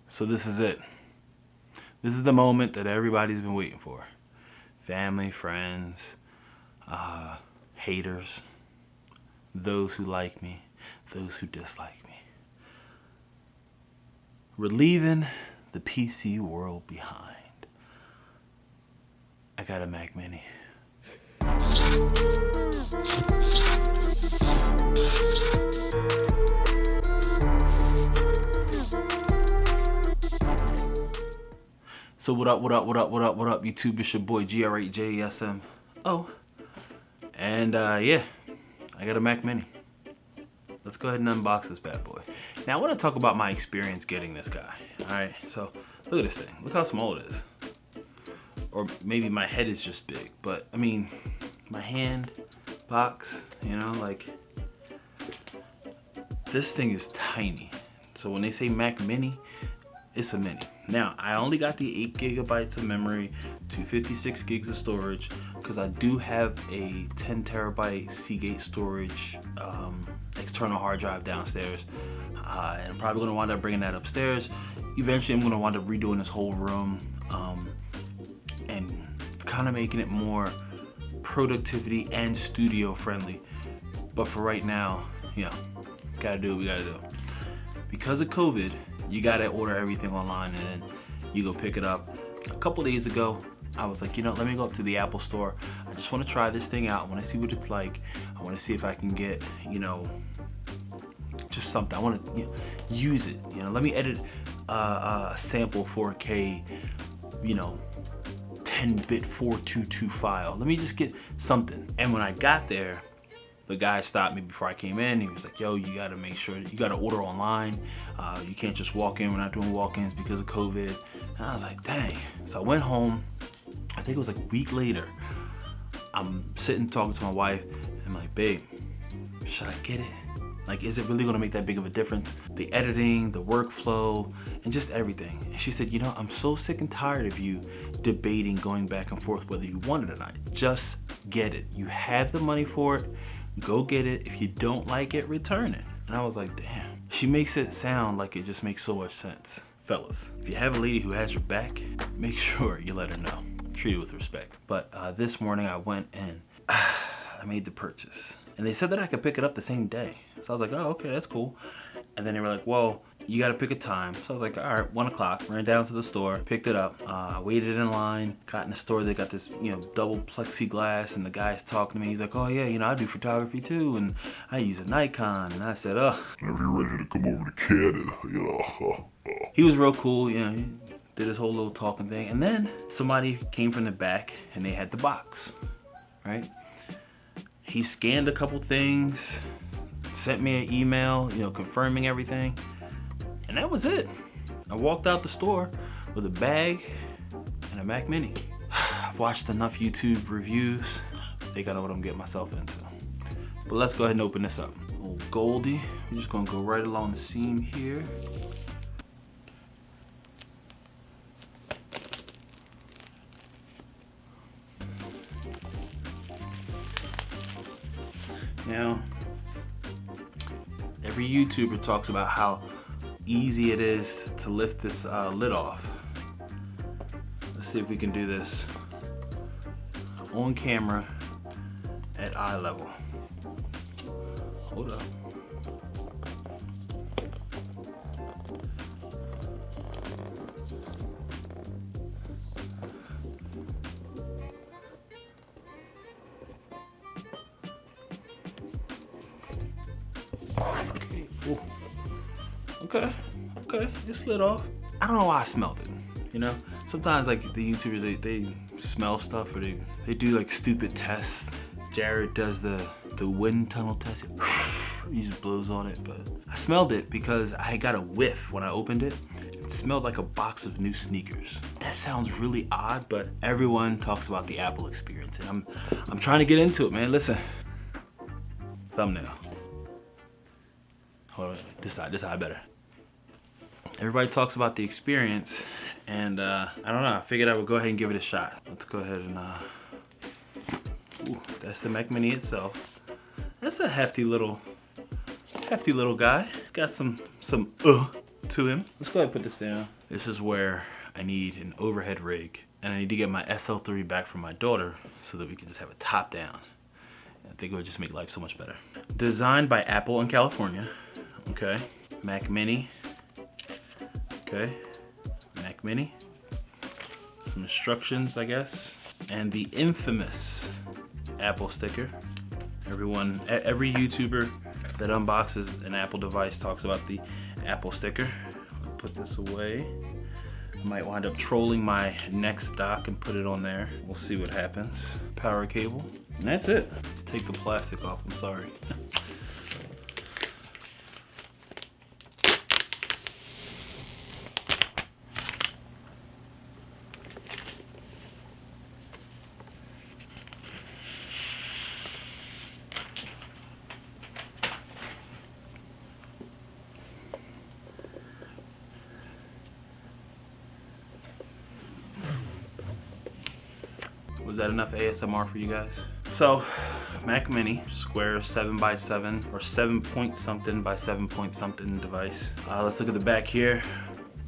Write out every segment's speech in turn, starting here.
So this is it. This is the moment that everybody's been waiting for. Family, friends, haters, those who like me, those who dislike me. We're leaving the PC world behind. I got a Mac Mini. So what up, YouTube? It's your boy GR8JSM. Oh, and yeah, I got a Mac Mini. Let's go ahead and unbox this bad boy. Now I want to talk about my experience getting this guy. All right, so look at this thing. Look how small it is. Or maybe my head is just big, but I mean, my hand, box, you know, like this thing is tiny. So when they say Mac Mini, it's a mini. Now, I only got the 8 gigabytes of memory, 256 gigs of storage, because I do have a 10 terabyte Seagate storage external hard drive downstairs. And I'm probably gonna wind up bringing that upstairs. Eventually, I'm gonna wind up redoing this whole room and kind of making it more productivity and studio friendly. But for right now, you know, gotta do what we gotta do. Because of COVID, you gotta order everything online and then you go pick it up. A couple days ago, I was like, you know, let me go up to the Apple store. I just wanna try this thing out. I wanna see what it's like. I wanna see if I can get, you know, just something. I wanna use it. You know, let me edit a sample 4K, you know, 10-bit 422 file. Let me just get something. And when I got there, the guy stopped me before I came in. He was like, yo, you gotta make sure you gotta order online. You can't just walk in. We're not doing walk-ins because of COVID. And I was like, dang. So I went home. I think it was like a week later. I'm sitting talking to my wife. And I'm like, babe, should I get it? Like, is it really gonna make that big of a difference? The editing, the workflow, and just everything. And she said, you know, I'm so sick and tired of you debating, going back and forth whether you want it or not. Just get it. You have the money for it. Go get it. If you don't like it, return it. And I was like, damn. She makes it sound like it just makes so much sense. Fellas, if you have a lady who has your back, make sure you let her know. Treat her with respect. But this morning I went and I made the purchase. And they said that I could pick it up the same day. So I was like, oh, okay, that's cool. And then they were like, well, you gotta pick a time. So I was like, all right, 1 o'clock. Ran down to the store, picked it up, waited in line, got in the store. They got this, you know, double plexiglass, and the guy's talking to me. He's like, oh yeah, you know, I do photography too, and I use a Nikon. And I said, oh. Whenever you're ready to come over to Canada, you know. He was real cool, you know, he did his whole little talking thing. And then somebody came from the back and they had the box, right? He scanned a couple things, sent me an email, you know, confirming everything. And that was it. I walked out the store with a bag and a Mac Mini. I've watched enough YouTube reviews. I think I know what I'm getting myself into. But let's go ahead and open this up. Old Goldie. I'm just gonna go right along the seam here. Now, every YouTuber talks about how easy it is to lift this lid off. Let's see if we can do this on camera at eye level. Hold up. Okay. Ooh. Okay, it slid off. I don't know why I smelled it, you know? Sometimes like the YouTubers, they smell stuff or they do like stupid tests. Jared does the wind tunnel test. He just blows on it, but I smelled it because I got a whiff when I opened it. It smelled like a box of new sneakers. That sounds really odd, but everyone talks about the Apple experience, and I'm trying to get into it, man. Listen, thumbnail. Hold on, this side better. Everybody talks about the experience, and I don't know, I figured I would go ahead and give it a shot. Let's go ahead and, ooh, that's the Mac Mini itself. That's a hefty little guy. It's got some to him. Let's go ahead and put this down. This is where I need an overhead rig, and I need to get my SL3 back from my daughter so that we can just have a top down. I think it would just make life so much better. Designed by Apple in California. Okay. Mac Mini. Okay. Mac Mini. Some instructions, I guess. And the infamous Apple sticker. Every YouTuber that unboxes an Apple device talks about the Apple sticker. I'll put this away. I might wind up trolling my next dock and put it on there. We'll see what happens. Power cable. And that's it. Let's take the plastic off, I'm sorry. Was that enough ASMR for you guys? So, Mac Mini, square 7x7 or 7 point something by 7 point something device. Let's look at the back here.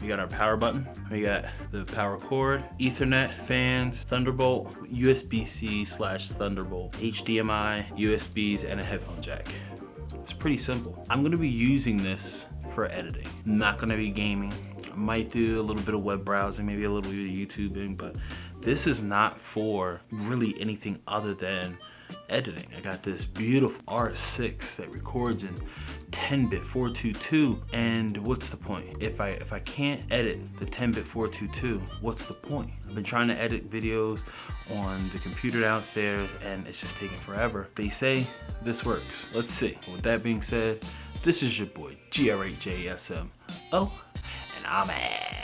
We got our power button. We got the power cord, Ethernet, fans, Thunderbolt, USB-C / Thunderbolt, HDMI, USBs, and a headphone jack. It's pretty simple. I'm gonna be using this for editing. I'm not gonna be gaming. I might do a little bit of web browsing, maybe a little bit of YouTubing, but this is not for really anything other than editing. I got this beautiful R6 that records in 10-bit 422, and what's the point? If I can't edit the 10-bit 422, what's the point? I've been trying to edit videos on the computer downstairs and it's just taking forever. They say this works. Let's see. With that being said, this is your boy GR8JSM. Oh, and I'm out.